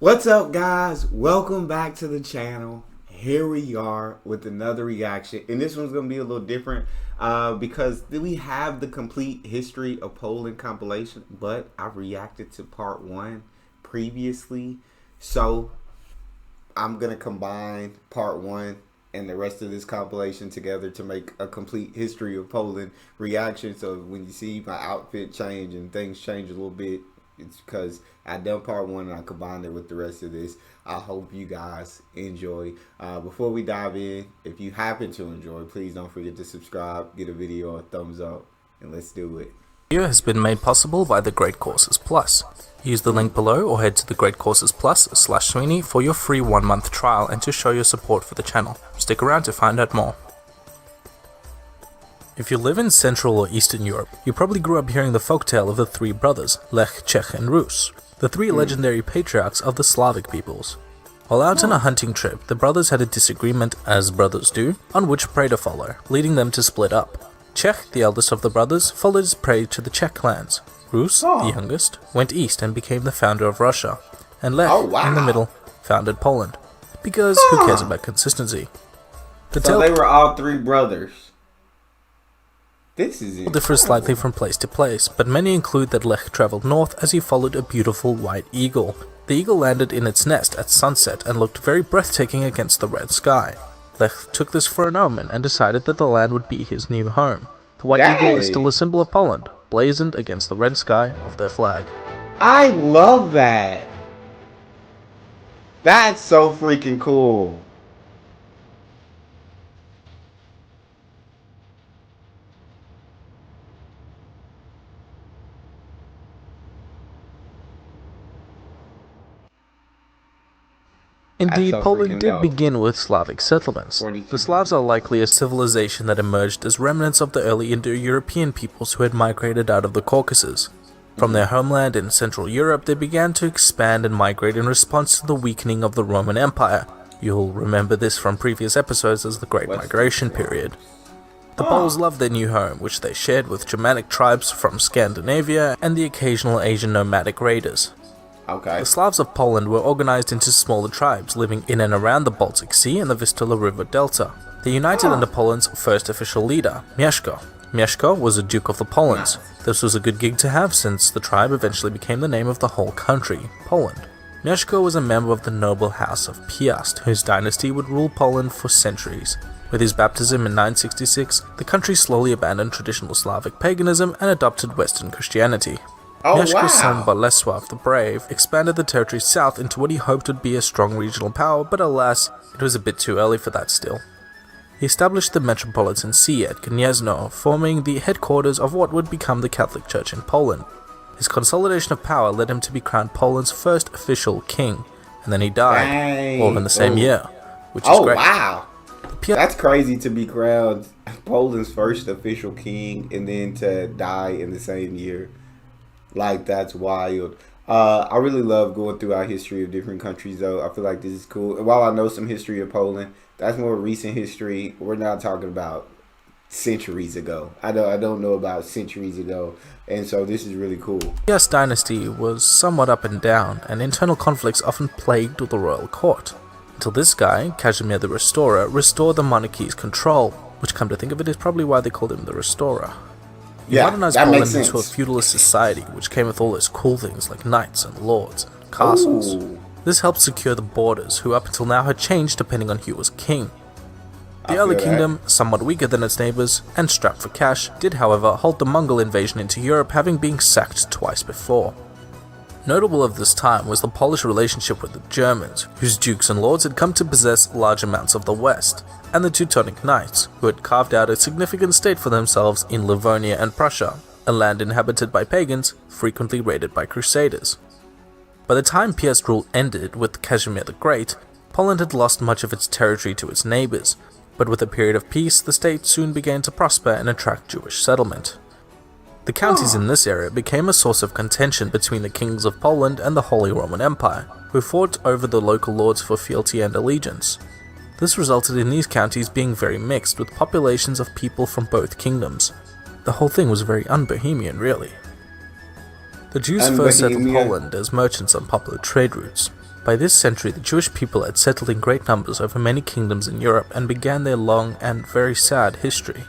What's up, guys? Welcome back to the channel. Here we are with another reaction, and this one's gonna be a little different because we have the complete history of Poland compilation, but I've reacted to part 1 previously, so I'm gonna combine part 1 and the rest of this compilation together to make a complete history of Poland reaction. So when you see my outfit change and things change a little bit, it's because I done part 1 and I combined it with the rest of this. I hope you guys enjoy. Before we dive in, if you happen to enjoy, please don't forget to subscribe, give a video a thumbs up, and let's do it. Video has been made possible by the Great Courses Plus. Use the link below or head to the Great Courses Plus/Sweeney for your free 1-month trial and to show your support for the channel. Stick around to find out more. If you live in Central or Eastern Europe, you probably grew up hearing the folktale of the three brothers, Lech, Czech and Rus, the three legendary patriarchs of the Slavic peoples. While out on a hunting trip, the brothers had a disagreement, as brothers do, on which prey to follow, leading them to split up. Czech, the eldest of the brothers, followed his prey to the Czech lands. Rus, the youngest, went east and became the founder of Russia, and Lech, in the middle, founded Poland. Because who cares about consistency? So they were all three brothers. This is differs slightly from place to place, but many include that Lech travelled north as he followed a beautiful white eagle. The eagle landed in its nest at sunset and looked very breathtaking against the red sky. Lech took this for an omen and decided that the land would be his new home. The white eagle is still a symbol of Poland, blazoned against the red sky of their flag. I love that. That's so freaking cool. Indeed, Poland did begin with Slavic settlements. The Slavs are likely a civilization that emerged as remnants of the early Indo-European peoples who had migrated out of the Caucasus. From their homeland in Central Europe, they began to expand and migrate in response to the weakening of the Roman Empire. You'll remember this from previous episodes as the Great Migration period. The Poles loved their new home, which they shared with Germanic tribes from Scandinavia and the occasional Asian nomadic raiders. The Slavs of Poland were organized into smaller tribes living in and around the Baltic Sea and the Vistula River Delta. They united under Poland's first official leader, Mieszko. Mieszko was a Duke of the Polands. This was a good gig to have since the tribe eventually became the name of the whole country, Poland. Mieszko was a member of the noble house of Piast, whose dynasty would rule Poland for centuries. With his baptism in 966, the country slowly abandoned traditional Slavic paganism and adopted Western Christianity. Mieszko's son Bolesław the Brave expanded the territory south into what he hoped would be a strong regional power, but alas, it was a bit too early for that still. He established the metropolitan see at Gniezno, forming the headquarters of what would become the Catholic Church in Poland. His consolidation of power led him to be crowned Poland's first official king, and then he died, all in the same year, which is great. Wow! That's crazy to be crowned Poland's first official king and then to die in the same year. Like, that's wild. I really love going through our history of different countries, though. I feel like this is cool. And while I know some history of Poland, that's more recent history. We're not talking about centuries ago. I don't know about centuries ago. And so this is really cool. The Piast dynasty was somewhat up and down, and internal conflicts often plagued the royal court. Until this guy, Casimir the Restorer, restored the monarchy's control, which, come to think of it, is probably why they called him the Restorer. He modernized Poland into a feudalist society, which came with all those cool things like knights and lords and castles. This helped secure the borders, who up until now had changed depending on who was king. The early kingdom, somewhat weaker than its neighbours, and strapped for cash, did however halt the Mongol invasion into Europe, having been sacked twice before. Notable of this time was the Polish relationship with the Germans, whose dukes and lords had come to possess large amounts of the West, and the Teutonic Knights, who had carved out a significant state for themselves in Livonia and Prussia, a land inhabited by pagans, frequently raided by crusaders. By the time Piast rule ended with Casimir the Great, Poland had lost much of its territory to its neighbours, but with a period of peace, the state soon began to prosper and attract Jewish settlement. The counties in this area became a source of contention between the kings of Poland and the Holy Roman Empire, who fought over the local lords for fealty and allegiance. This resulted in these counties being very mixed, with populations of people from both kingdoms. The whole thing was very un-Bohemian, really. The Jews first settled Poland as merchants on popular trade routes. By this century, the Jewish people had settled in great numbers over many kingdoms in Europe and began their long and very sad history.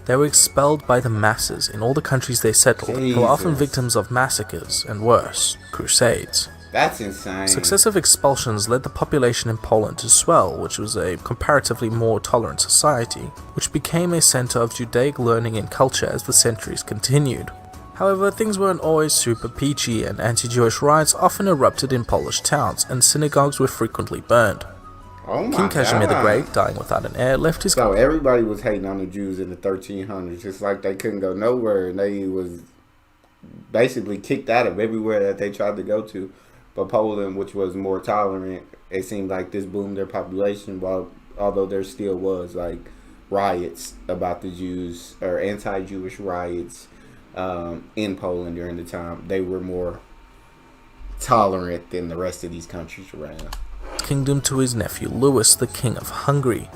They were expelled by the masses in all the countries they settled, and were often victims of massacres and worse, crusades. That's insane. Successive expulsions led the population in Poland to swell, which was a comparatively more tolerant society, which became a center of Judaic learning and culture as the centuries continued. However, things weren't always super peachy, and anti-Jewish riots often erupted in Polish towns, and synagogues were frequently burned. King Casimir the Great, dying without an heir, left his... So everybody was hating on the Jews in the 1300s. It's like they couldn't go nowhere, and they was basically kicked out of everywhere that they tried to go to. But Poland, which was more tolerant, it seemed like this boomed their population, although there still was like riots about the Jews, or anti-Jewish riots in Poland during the time. They were more tolerant than the rest of these countries around. Kingdom to his nephew Louis, the King of Hungary.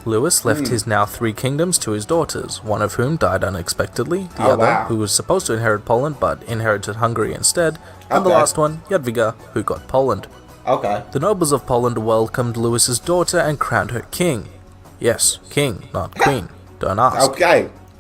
Louis left his now 3 kingdoms to his daughters, one of whom died unexpectedly, the other, who was supposed to inherit Poland but inherited Hungary instead, and the last one, Jadwiga, who got Poland. The nobles of Poland welcomed Louis's daughter and crowned her king. Yes, king, not queen. Don't ask.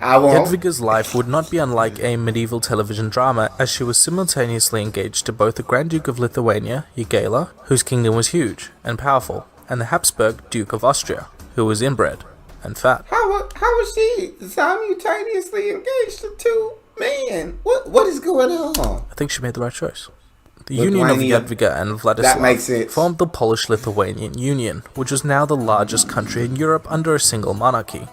Jadwiga's life would not be unlike a medieval television drama, as she was simultaneously engaged to both the Grand Duke of Lithuania, Jogaila, whose kingdom was huge and powerful, and the Habsburg Duke of Austria, who was inbred and fat. How was she simultaneously engaged to 2 men? What is going on? I think she made the right choice. The union of Jadwiga and Vladislav formed the Polish-Lithuanian Union, which was now the largest country in Europe under a single monarchy.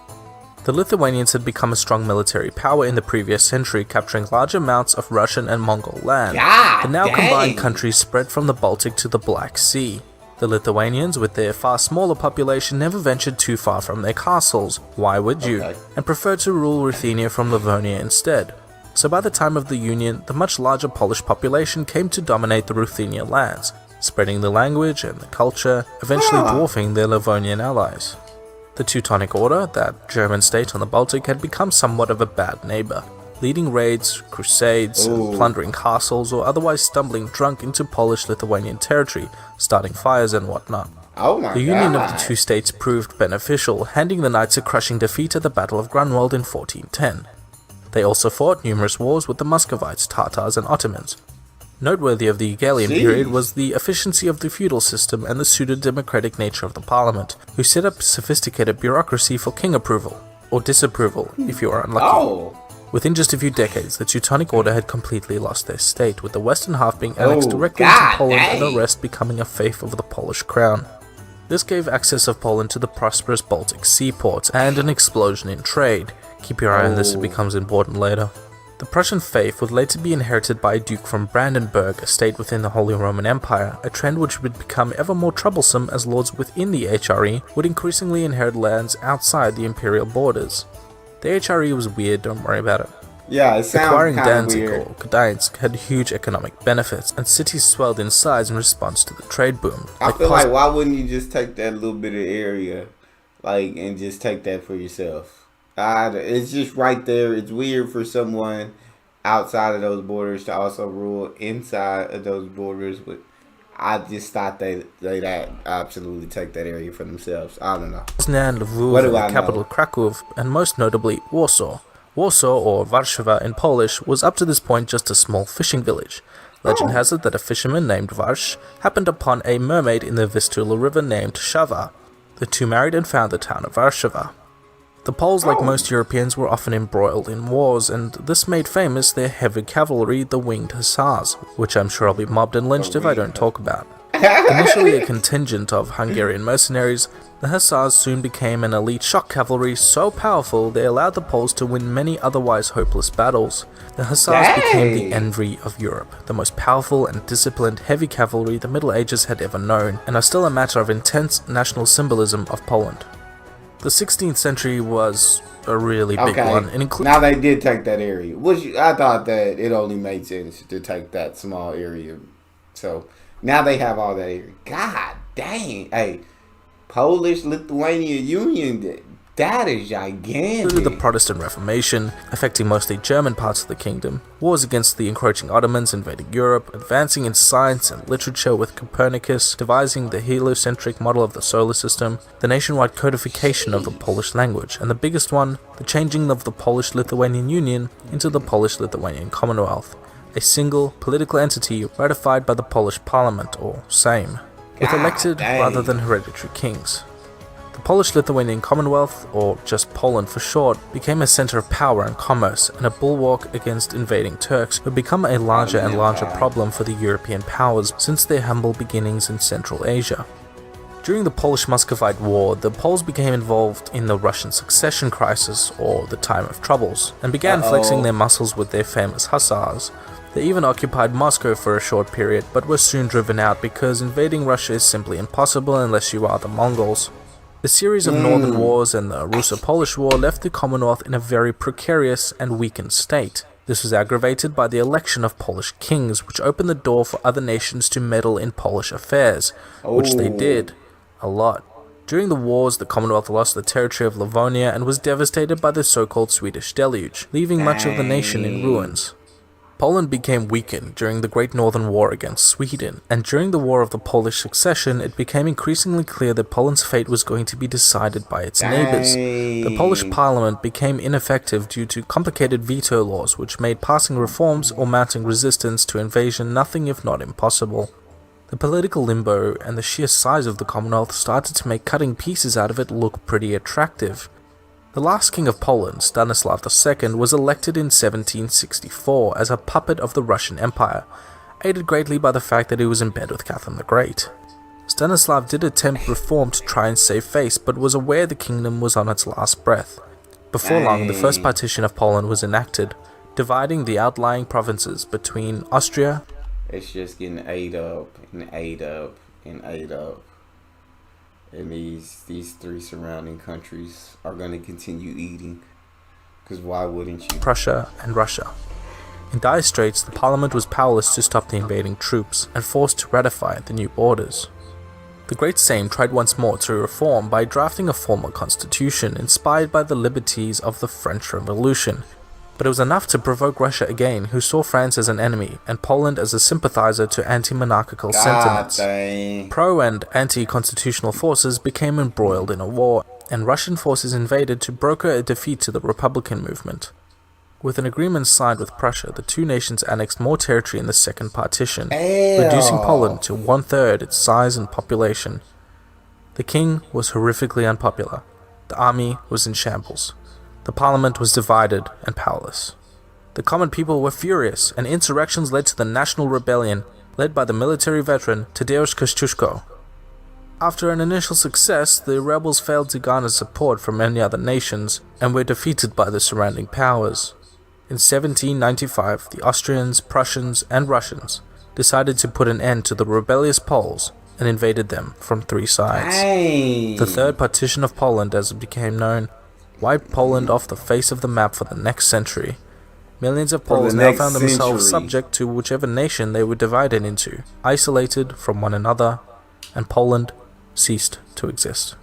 The Lithuanians had become a strong military power in the previous century, capturing large amounts of Russian and Mongol land. The now combined countries spread from the Baltic to the Black Sea. The Lithuanians, with their far smaller population, never ventured too far from their castles. Why would you? And preferred to rule Ruthenia from Livonia instead. So by the time of the Union, the much larger Polish population came to dominate the Ruthenia lands, spreading the language and the culture, eventually dwarfing their Livonian allies. The Teutonic Order, that German state on the Baltic, had become somewhat of a bad neighbor, leading raids, crusades, plundering castles, or otherwise stumbling drunk into Polish-Lithuanian territory, starting fires and whatnot. The union of the 2 states proved beneficial, handing the Knights a crushing defeat at the Battle of Grunwald in 1410. They also fought numerous wars with the Muscovites, Tatars, and Ottomans. Noteworthy of the Hegelian period was the efficiency of the feudal system and the pseudo-democratic nature of the parliament, who set up sophisticated bureaucracy for king approval, or disapproval if you are unlucky. Within just a few decades, the Teutonic Order had completely lost their state, with the western half being annexed directly to Poland and the rest becoming a fief of the Polish crown. This gave access of Poland to the prosperous Baltic seaports and an explosion in trade. Keep your eye on this, it becomes important later. The Prussian fief would later be inherited by a duke from Brandenburg, a state within the Holy Roman Empire, a trend which would become ever more troublesome as lords within the HRE would increasingly inherit lands outside the imperial borders. The HRE was weird, don't worry about it. Yeah, it sounds Acquiring kind of Danzig weird. or Gdańsk had huge economic benefits, and cities swelled in size in response to the trade boom. I feel like, why wouldn't you just take that little bit of area, and just take that for yourself? It's just right there. It's weird for someone outside of those borders to also rule inside of those borders, but I just thought they'd absolutely take that area for themselves. I don't know. Poznan, Lviv, and the capital Krakow, and most notably Warsaw. Warsaw, or Warszawa in Polish, was up to this point just a small fishing village. Legend has it that a fisherman named Warsz happened upon a mermaid in the Vistula River named Shawa. The two married and found the town of Warszawa. The Poles, like most Europeans, were often embroiled in wars, and this made famous their heavy cavalry, the Winged Hussars, which I'm sure I'll be mobbed and lynched if I don't talk about. Initially a contingent of Hungarian mercenaries, the Hussars soon became an elite shock cavalry so powerful they allowed the Poles to win many otherwise hopeless battles. The Hussars became the envy of Europe, the most powerful and disciplined heavy cavalry the Middle Ages had ever known, and are still a matter of intense national symbolism of Poland. The 16th century was a really big one. Now they did take that area. I thought that it only made sense to take that small area. So now they have all that area. God dang. Hey, Polish-Lithuanian Union That is Through the gigantic. Protestant Reformation, affecting mostly German parts of the kingdom, wars against the encroaching Ottomans invading Europe, advancing in science and literature with Copernicus, devising the heliocentric model of the solar system, the nationwide codification of the Polish language, and the biggest one, the changing of the Polish-Lithuanian Union into the Polish-Lithuanian Commonwealth, a single political entity ratified by the Polish Parliament, or Sejm, with elected rather than hereditary kings. The Polish-Lithuanian Commonwealth, or just Poland for short, became a center of power and commerce and a bulwark against invading Turks who had become a larger and larger problem for the European powers since their humble beginnings in Central Asia. During the Polish-Muscovite War, the Poles became involved in the Russian succession crisis, or the Time of Troubles, and began flexing their muscles with their famous hussars. They even occupied Moscow for a short period, but were soon driven out because invading Russia is simply impossible unless you are the Mongols. The series of northern wars and the Russo-Polish War left the Commonwealth in a very precarious and weakened state. This was aggravated by the election of Polish kings, which opened the door for other nations to meddle in Polish affairs, which they did, a lot. During the wars, the Commonwealth lost the territory of Livonia and was devastated by the so-called Swedish Deluge, leaving much of the nation in ruins. Poland became weakened during the Great Northern War against Sweden, and during the War of the Polish Succession, it became increasingly clear that Poland's fate was going to be decided by its neighbors. The Polish parliament became ineffective due to complicated veto laws which made passing reforms or mounting resistance to invasion nothing if not impossible. The political limbo and the sheer size of the Commonwealth started to make cutting pieces out of it look pretty attractive. The last king of Poland, Stanislav II, was elected in 1764 as a puppet of the Russian Empire, aided greatly by the fact that he was in bed with Catherine the Great. Stanislav did attempt reform to try and save face, but was aware the kingdom was on its last breath. Before long, the first partition of Poland was enacted, dividing the outlying provinces between Austria. It's just getting ate up and ate up and ate up. And these three surrounding countries are going to continue eating. Because why wouldn't you? Prussia and Russia. In dire straits, the parliament was powerless to stop the invading troops and forced to ratify the new borders. The Great Sejm tried once more to reform by drafting a formal constitution inspired by the liberties of the French Revolution. But it was enough to provoke Russia again, who saw France as an enemy and Poland as a sympathizer to anti-monarchical sentiments. Pro- and anti-constitutional forces became embroiled in a war, and Russian forces invaded to broker a defeat to the Republican movement. With an agreement signed with Prussia, the two nations annexed more territory in the Second Partition, reducing Poland to one-third its size and population. The king was horrifically unpopular. The army was in shambles. The parliament was divided and powerless. The common people were furious, and insurrections led to the National Rebellion, led by the military veteran Tadeusz Kościuszko. After an initial success, the rebels failed to garner support from many other nations, and were defeated by the surrounding powers. In 1795, the Austrians, Prussians, and Russians decided to put an end to the rebellious Poles and invaded them from three sides. The Third Partition of Poland, as it became known, wiped Poland off the face of the map for the next century. Millions of Poles now found themselves subject to whichever nation they were divided into, isolated from one another, and Poland ceased to exist.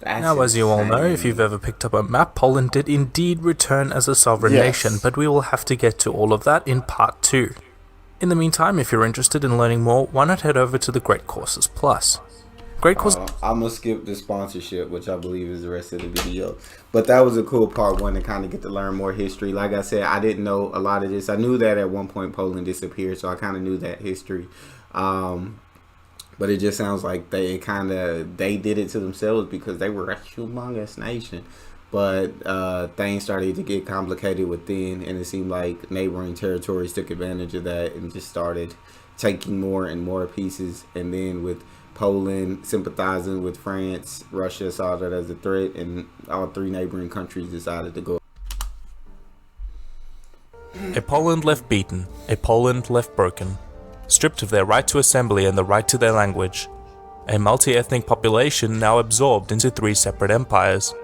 Now, as you all know, if you've ever picked up a map, Poland did indeed return as a sovereign nation, but we will have to get to all of that in part 2. In the meantime, if you're interested in learning more, why not head over to the Great Courses Plus. I'm gonna skip the sponsorship, which I believe is the rest of the video. But that was a cool part 1 to kind of get to learn more history. Like I said, I didn't know a lot of this. I knew that at one point Poland disappeared, so I kind of knew that history. But it just sounds like they did it to themselves because they were a humongous nation. But things started to get complicated within, and it seemed like neighboring territories took advantage of that and just started taking more and more pieces. And then with Poland sympathizing with France, Russia saw that as a threat, and all three neighboring countries decided to go. A Poland left beaten, a Poland left broken, stripped of their right to assembly and the right to their language, a multi-ethnic population now absorbed into 3 separate empires.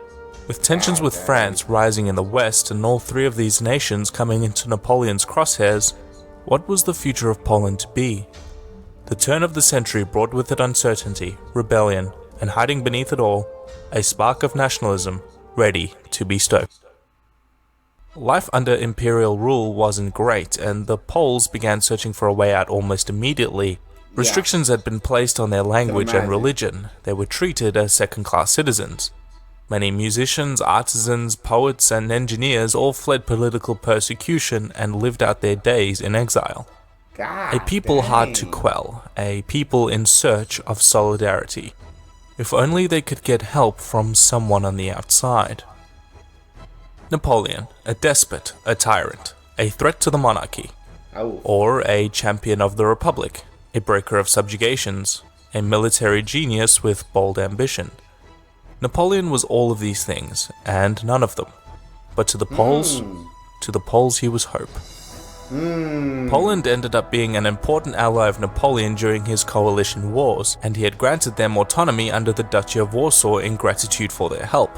With tensions with France rising in the west and all 3 of these nations coming into Napoleon's crosshairs, what was the future of Poland to be? The turn of the century brought with it uncertainty, rebellion, and hiding beneath it all, a spark of nationalism ready to be stoked. Life under imperial rule wasn't great, and the Poles began searching for a way out almost immediately. Restrictions had been placed on their language and religion. They were treated as second-class citizens. Many musicians, artisans, poets, and engineers all fled political persecution and lived out their days in exile. A people hard to quell, a people in search of solidarity. If only they could get help from someone on the outside. Napoleon, a despot, a tyrant, a threat to the monarchy, or a champion of the republic, a breaker of subjugations, a military genius with bold ambition. Napoleon was all of these things, and none of them. But to the Poles he was hope. Poland ended up being an important ally of Napoleon during his coalition wars, and he had granted them autonomy under the Duchy of Warsaw in gratitude for their help.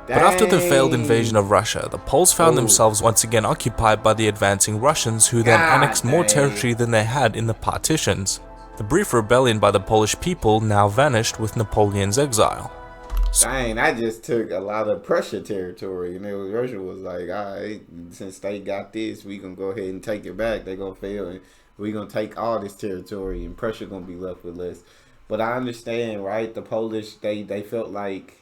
But after the failed invasion of Russia, the Poles found themselves once again occupied by the advancing Russians, who then annexed more territory than they had in the partitions. The brief rebellion by the Polish people now vanished with Napoleon's exile. Dang, I just took a lot of Prussia territory, and Russia was like, alright, since they got this, we gonna go ahead and take it back. They gonna fail, and we gonna take all this territory, and Prussia gonna be left with less. But I understand, right? The Polish, they felt like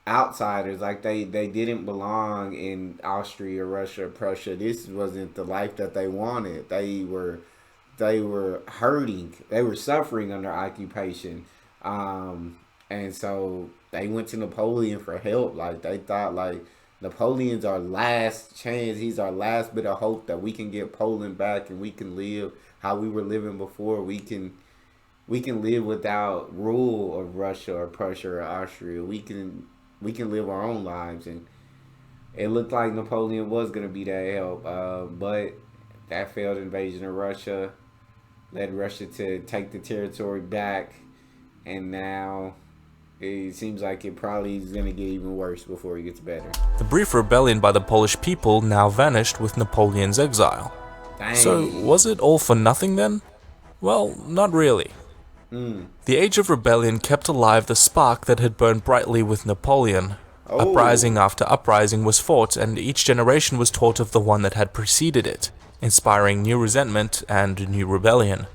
outsiders, like they didn't belong in Austria, Russia, Prussia. This wasn't the life that they wanted. They were hurting. They were suffering under occupation, and so they went to Napoleon for help. Like they thought, like Napoleon's our last chance. He's our last bit of hope that we can get Poland back and we can live how we were living before. We can live without rule of Russia or Prussia or Austria. We can live our own lives, and it looked like Napoleon was gonna be that help. But that failed invasion of Russia led Russia to take the territory back, and now it seems like it probably is going to get even worse before it gets better. The brief rebellion by the Polish people now vanished with Napoleon's exile. Dang. So, was it all for nothing then? Well, not really. The age of rebellion kept alive the spark that had burned brightly with Napoleon. Uprising after uprising was fought, and each generation was taught of the one that had preceded it, inspiring new resentment and new rebellion.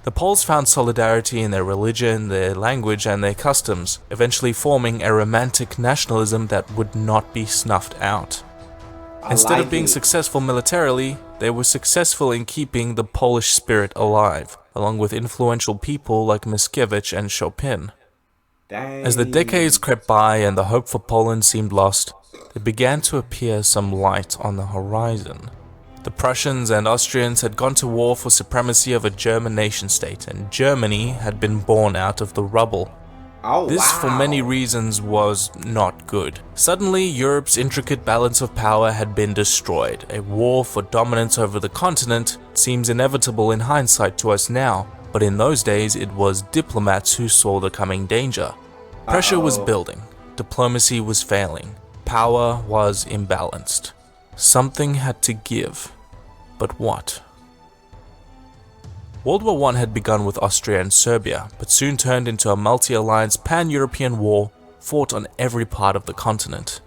The Poles found solidarity in their religion, their language, and their customs, eventually forming a romantic nationalism that would not be snuffed out. Instead of being successful militarily, they were successful in keeping the Polish spirit alive, along with influential people like Mickiewicz and Chopin. As the decades crept by and the hope for Poland seemed lost, there began to appear some light on the horizon. The Prussians and Austrians had gone to war for supremacy of a German nation-state, and Germany had been born out of the rubble. This, for many reasons, was not good. Suddenly, Europe's intricate balance of power had been destroyed. A war for dominance over the continent seems inevitable in hindsight to us now, but in those days it was diplomats who saw the coming danger. Pressure was building, diplomacy was failing, power was imbalanced. Something had to give. But what? World War I had begun with Austria and Serbia, but soon turned into a multi-alliance pan-European war fought on every part of the continent.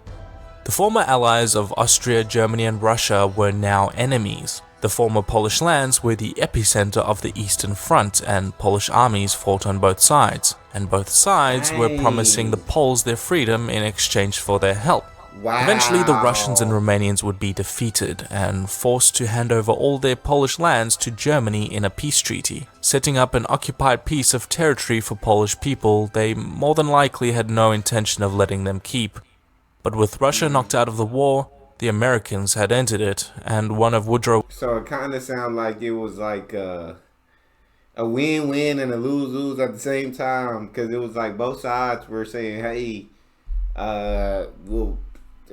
The former allies of Austria, Germany and Russia were now enemies. The former Polish lands were the epicenter of the Eastern Front, and Polish armies fought on both sides, and both sides were promising the Poles their freedom in exchange for their help. Eventually, the Russians and Romanians would be defeated and forced to hand over all their Polish lands to Germany in a peace treaty, setting up an occupied piece of territory for Polish people they more than likely had no intention of letting them keep. But with Russia knocked out of the war, the Americans had entered it, and one of Woodrow... So it kind of sounded like it was like a win-win and a lose-lose at the same time, because it was like both sides were saying, hey,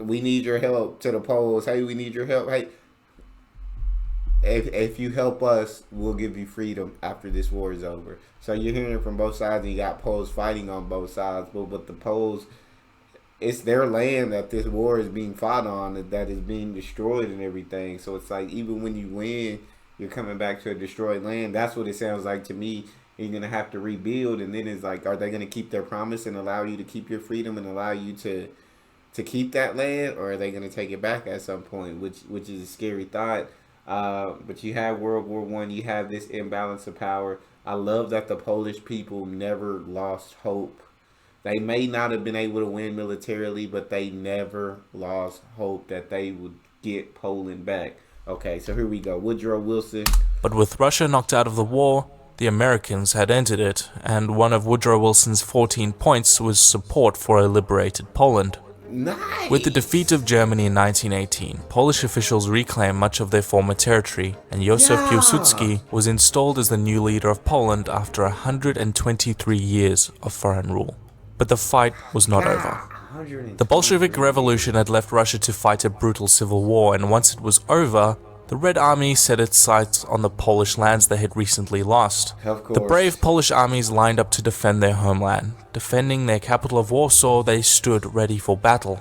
we need your help, to the Poles. Hey, we need your help. Hey, if you help us, we'll give you freedom after this war is over. So you're hearing from both sides, and you got Poles fighting on both sides. But the Poles, it's their land that this war is being fought on, that is being destroyed and everything. So it's like, even when you win, you're coming back to a destroyed land. That's what it sounds like to me. You're gonna have to rebuild, and then it's like, are they gonna keep their promise and allow you to keep your freedom and allow you to keep that land, or are they gonna take it back at some point? Which is a scary thought. But you have World War One. You have this imbalance of power. I love that the Polish people never lost hope. They may not have been able to win militarily, but they never lost hope that they would get Poland back. Okay, so here we go. Woodrow Wilson. But with Russia knocked out of the war, the Americans had entered it, and one of Woodrow Wilson's 14 points was support for a liberated Poland. Nice. With the defeat of Germany in 1918, Polish officials reclaimed much of their former territory, and Józef Piłsudski was installed as the new leader of Poland after 123 years of foreign rule. But the fight was not over. The Bolshevik Revolution had left Russia to fight a brutal civil war, and once it was over, the Red Army set its sights on the Polish lands they had recently lost. The brave Polish armies lined up to defend their homeland. Defending their capital of Warsaw, they stood ready for battle.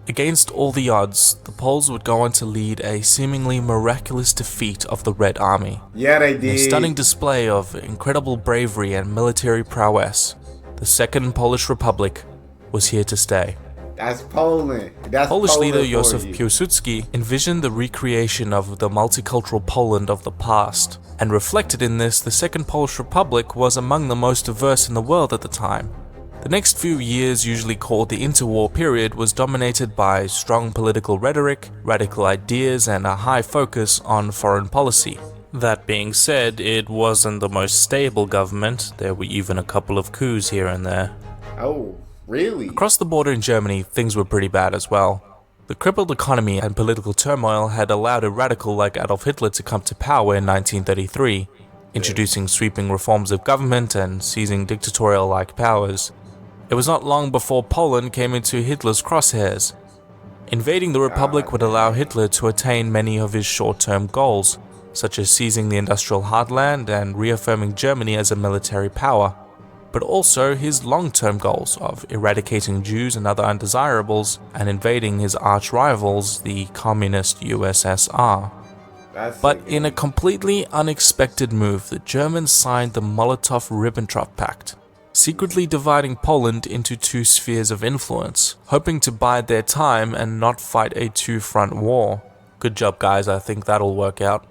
Against all the odds, the Poles would go on to lead a seemingly miraculous defeat of the Red Army. Yeah, they did. A stunning display of incredible bravery and military prowess. The Second Polish Republic was here to stay. That's Poland. That's Polish Poland leader for Józef you. Piłsudski envisioned the recreation of the multicultural Poland of the past, and reflected in this, the Second Polish Republic was among the most diverse in the world at the time. The next few years, usually called the interwar period, was dominated by strong political rhetoric, radical ideas, and a high focus on foreign policy. That being said, it wasn't the most stable government. There were even a couple of coups here and there. Oh, really? Across the border in Germany, things were pretty bad as well. The crippled economy and political turmoil had allowed a radical like Adolf Hitler to come to power in 1933, introducing sweeping reforms of government and seizing dictatorial-like powers. It was not long before Poland came into Hitler's crosshairs. Invading the Republic would allow Hitler to attain many of his short-term goals, such as seizing the industrial heartland and reaffirming Germany as a military power, but also his long-term goals of eradicating Jews and other undesirables and invading his arch-rivals, the communist USSR. But in a completely unexpected move, the Germans signed the Molotov-Ribbentrop Pact, secretly dividing Poland into two spheres of influence, hoping to bide their time and not fight a two-front war. Good job, guys, I think that'll work out.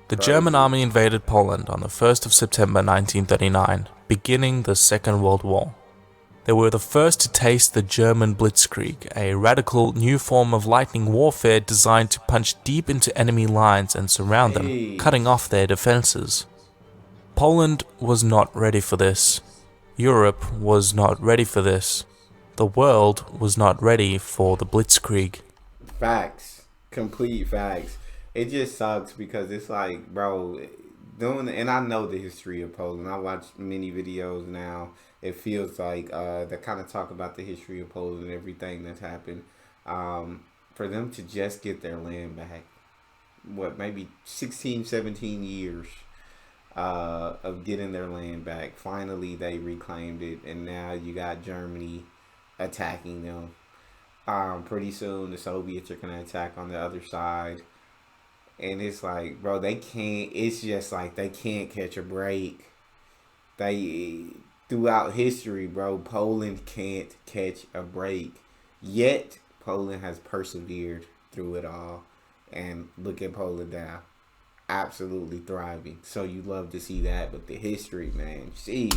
The German army invaded Poland on the 1st of September 1939, beginning the Second World War. They were the first to taste the German Blitzkrieg, a radical new form of lightning warfare designed to punch deep into enemy lines and surround them, cutting off their defenses. Poland was not ready for this. Europe was not ready for this. The world was not ready for the Blitzkrieg. Facts. Complete facts. It just sucks because it's like, bro, and I know the history of Poland. I watch many videos now. It feels like that kind of talk about the history of Poland and everything that's happened. For them to just get their land back, maybe 16, 17 years of getting their land back. Finally, they reclaimed it, and now you got Germany attacking them. Pretty soon, the Soviets are going to attack on the other side. And it's like, bro, it's just like they can't catch a break. Throughout history, bro, Poland can't catch a break. Yet, Poland has persevered through it all. And look at Poland now. Absolutely thriving. So you love to see that. But the history, man, jeez.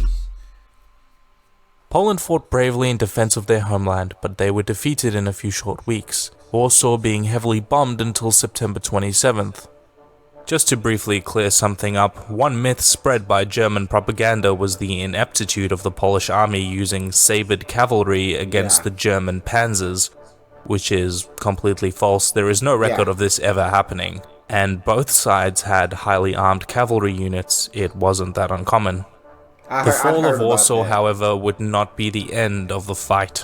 Poland fought bravely in defense of their homeland, but they were defeated in a few short weeks, Warsaw being heavily bombed until September 27th. Just to briefly clear something up, one myth spread by German propaganda was the ineptitude of the Polish army using sabred cavalry against the German panzers, which is completely false. There is no record of this ever happening, and both sides had highly armed cavalry units. It wasn't that uncommon. The fall of Warsaw, however, would not be the end of the fight.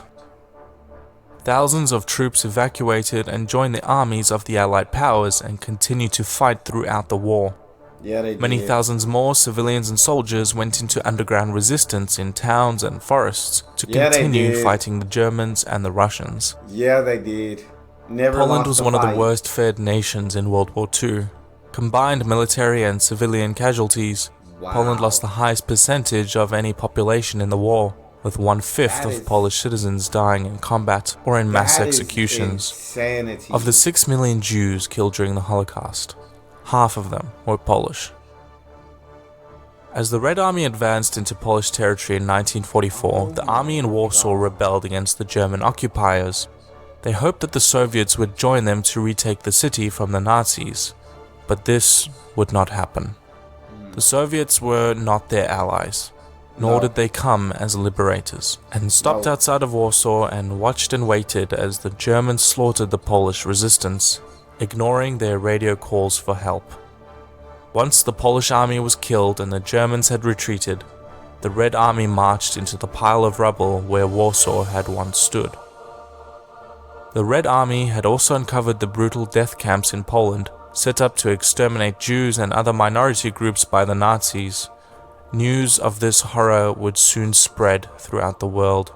Thousands of troops evacuated and joined the armies of the Allied powers and continued to fight throughout the war. Many thousands more civilians and soldiers went into underground resistance in towns and forests to continue fighting the Germans and the Russians. Yeah, they did. Poland was one of the worst fed nations in World War II. Combined military and civilian casualties Poland lost the highest percentage of any population in the war, with 1/5 of Polish citizens dying in combat or in mass executions. Insanity. Of the 6 million Jews killed during the Holocaust, half of them were Polish. As the Red Army advanced into Polish territory in 1944, the army in Warsaw rebelled against the German occupiers. They hoped that the Soviets would join them to retake the city from the Nazis, but this would not happen. The Soviets were not their allies, nor did they come as liberators, and stopped outside of Warsaw and watched and waited as the Germans slaughtered the Polish resistance, ignoring their radio calls for help. Once the Polish army was killed and the Germans had retreated, the Red Army marched into the pile of rubble where Warsaw had once stood. The Red Army had also uncovered the brutal death camps in Poland, set up to exterminate Jews and other minority groups by the Nazis. News of this horror would soon spread throughout the world.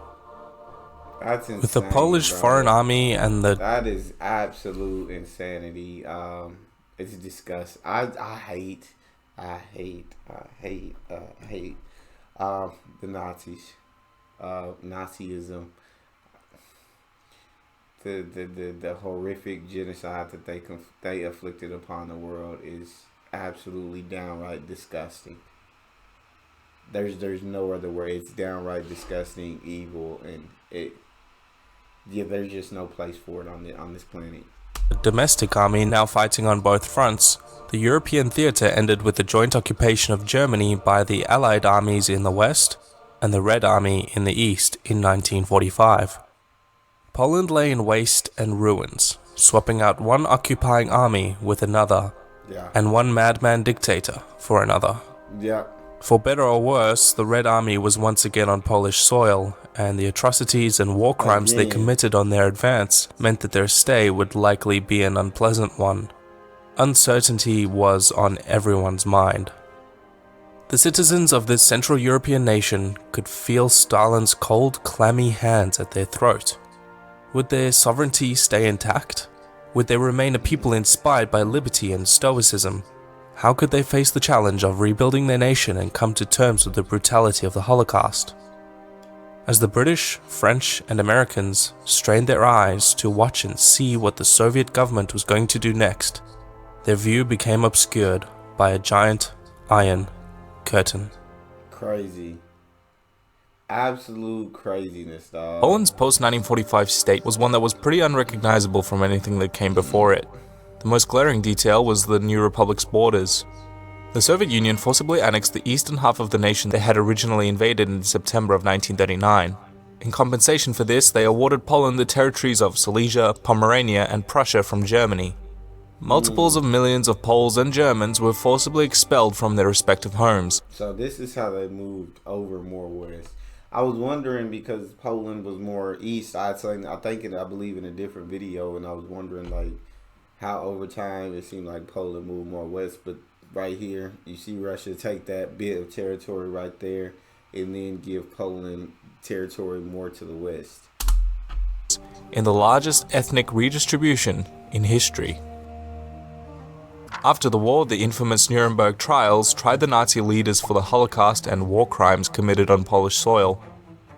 That's insane, with the Polish Foreign Army and the... That is absolute insanity. It's disgusting. I hate the Nazis. Nazism. The horrific genocide that they inflicted upon the world is absolutely downright disgusting. There's no other word. It's downright disgusting, evil, and there's just no place for it on this planet. The domestic army now fighting on both fronts, the European theater ended with the joint occupation of Germany by the Allied armies in the west and the Red Army in the east in 1945. Poland lay in waste and ruins, swapping out one occupying army with another, and one madman dictator for another. For better or worse, the Red Army was once again on Polish soil, and the atrocities and war crimes they committed on their advance meant that their stay would likely be an unpleasant one. Uncertainty was on everyone's mind. The citizens of this Central European nation could feel Stalin's cold, clammy hands at their throat. Would their sovereignty stay intact? Would they remain a people inspired by liberty and stoicism? How could they face the challenge of rebuilding their nation and come to terms with the brutality of the Holocaust? As the British, French, and Americans strained their eyes to watch and see what the Soviet government was going to do next, their view became obscured by a giant iron curtain. Crazy. Absolute craziness, dog. Poland's post-1945 state was one that was pretty unrecognizable from anything that came before it. The most glaring detail was the new republic's borders. The Soviet Union forcibly annexed the eastern half of the nation they had originally invaded in September of 1939. In compensation for this, they awarded Poland the territories of Silesia, Pomerania, and Prussia from Germany. Multiples of millions of Poles and Germans were forcibly expelled from their respective homes. So this is how they moved over more west. I was wondering, because Poland was more east, I believe in a different video, and I was wondering like how over time it seemed like Poland moved more west. But right here, you see Russia take that bit of territory right there and then give Poland territory more to the west. In the largest ethnic redistribution in history. After the war, the infamous Nuremberg trials tried the Nazi leaders for the Holocaust and war crimes committed on Polish soil.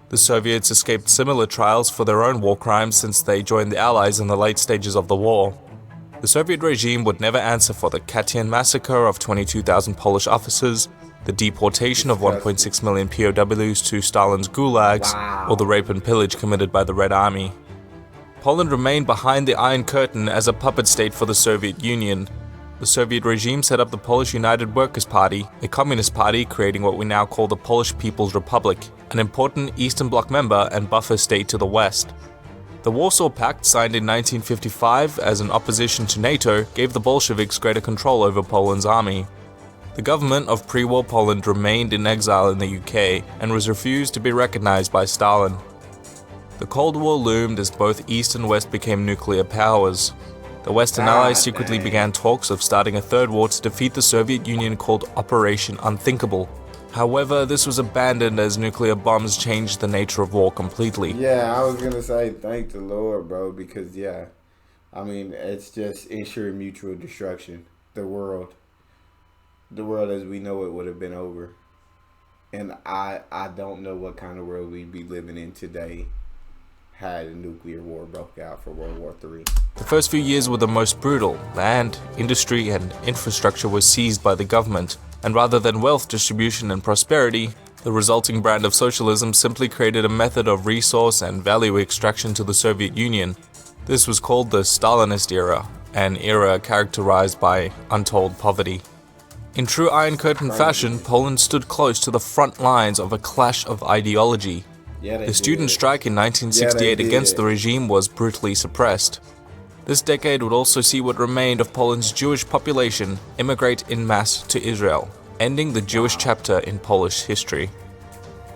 The Soviets escaped similar trials for their own war crimes since they joined the Allies in the late stages of the war. The Soviet regime would never answer for the Katyn massacre of 22,000 Polish officers, the deportation of 1.6 million POWs to Stalin's gulags, or the rape and pillage committed by the Red Army. Poland remained behind the Iron Curtain as a puppet state for the Soviet Union. The Soviet regime set up the Polish United Workers' Party, a communist party creating what we now call the Polish People's Republic, an important Eastern Bloc member and buffer state to the west. The Warsaw Pact, signed in 1955 as an opposition to NATO, gave the Bolsheviks greater control over Poland's army. The government of pre-war Poland remained in exile in the UK and was refused to be recognized by Stalin. The Cold War loomed as both East and West became nuclear powers. The Western Allies secretly began talks of starting a third war to defeat the Soviet Union called Operation Unthinkable. However, this was abandoned as nuclear bombs changed the nature of war completely. Yeah, I was gonna say thank the Lord, bro, because it's just ensuring mutual destruction. The world. the world as we know it would have been over. And I don't know what kind of world we'd be living in today had a nuclear war broke out for World War III. The first few years were the most brutal. Land, industry, and infrastructure were seized by the government, and rather than wealth distribution and prosperity, the resulting brand of socialism simply created a method of resource and value extraction to the Soviet Union. This was called the Stalinist era, an era characterized by untold poverty. In true Iron Curtain fashion, Poland stood close to the front lines of a clash of ideology. The student strike in 1968 against the regime was brutally suppressed. This decade would also see what remained of Poland's Jewish population immigrate en masse to Israel, ending the Jewish chapter in Polish history.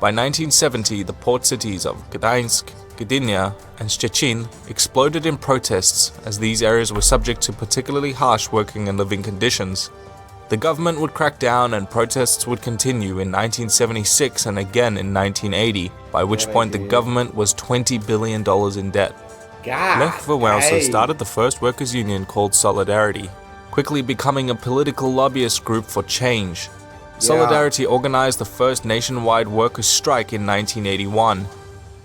By 1970, the port cities of Gdańsk, Gdynia, and Szczecin exploded in protests as these areas were subject to particularly harsh working and living conditions. The government would crack down and protests would continue in 1976 and again in 1980, by which point the government was $20 billion in debt. Lech Wałęsa started the first workers' union called Solidarity, quickly becoming a political lobbyist group for change. Solidarity organized the first nationwide workers' strike in 1981.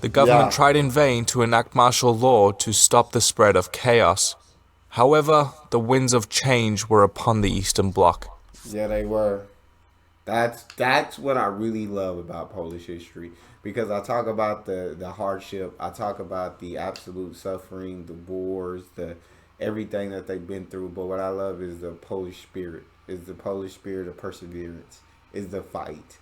The government tried in vain to enact martial law to stop the spread of chaos. However, the winds of change were upon the Eastern Bloc. Yeah, they were. That's what I really love about Polish history, because I talk about the hardship, I talk about the absolute suffering, the wars, the everything that they've been through. But what I love is the Polish spirit. Is the Polish spirit of perseverance. Is the fight.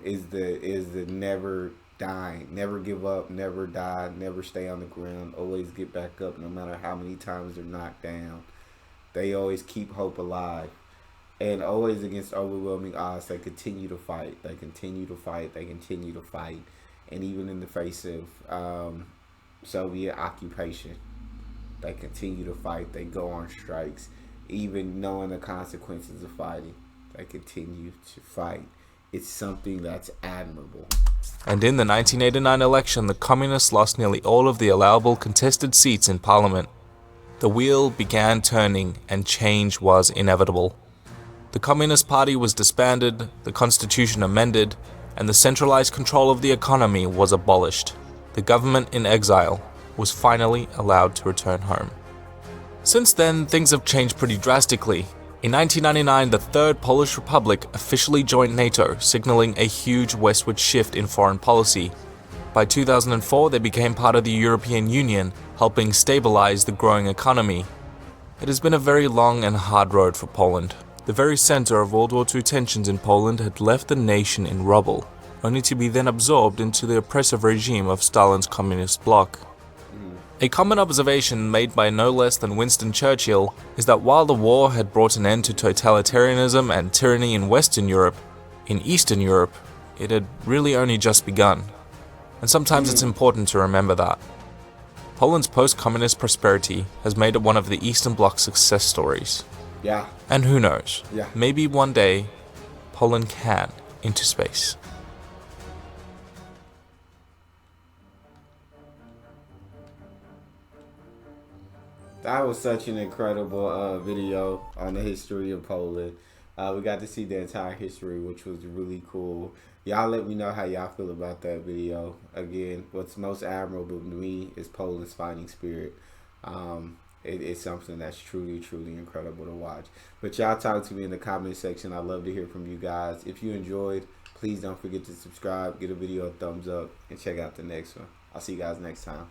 Is the never dying, never give up, never die, never stay on the ground, always get back up no matter how many times they're knocked down. They always keep hope alive. And always against overwhelming odds, they continue to fight. They continue to fight. They continue to fight. And even in the face of Soviet occupation, they continue to fight. They go on strikes. Even knowing the consequences of fighting, they continue to fight. It's something that's admirable. And in the 1989 election, the communists lost nearly all of the allowable contested seats in parliament. The wheel began turning and change was inevitable. The Communist Party was disbanded, the constitution amended, and the centralized control of the economy was abolished. The government in exile was finally allowed to return home. Since then, things have changed pretty drastically. In 1999, the Third Polish Republic officially joined NATO, signaling a huge westward shift in foreign policy. By 2004, they became part of the European Union, helping stabilize the growing economy. It has been a very long and hard road for Poland. The very center of World War II tensions in Poland had left the nation in rubble, only to be then absorbed into the oppressive regime of Stalin's communist bloc. A common observation made by no less than Winston Churchill is that while the war had brought an end to totalitarianism and tyranny in Western Europe, in Eastern Europe, it had really only just begun. And sometimes it's important to remember that. Poland's post-communist prosperity has made it one of the Eastern Bloc's success stories. Yeah. And who knows, Yeah. maybe one day, Poland can into space. That was such an incredible video on the history of Poland. We got to see the entire history, which was really cool. Y'all let me know how y'all feel about that video. Again, what's most admirable to me is Poland's fighting spirit. It's something that's truly, truly incredible to watch. But y'all talk to me in the comment section. I'd love to hear from you guys. If you enjoyed, please don't forget to subscribe, give a video a thumbs up, and check out the next one. I'll see you guys next time.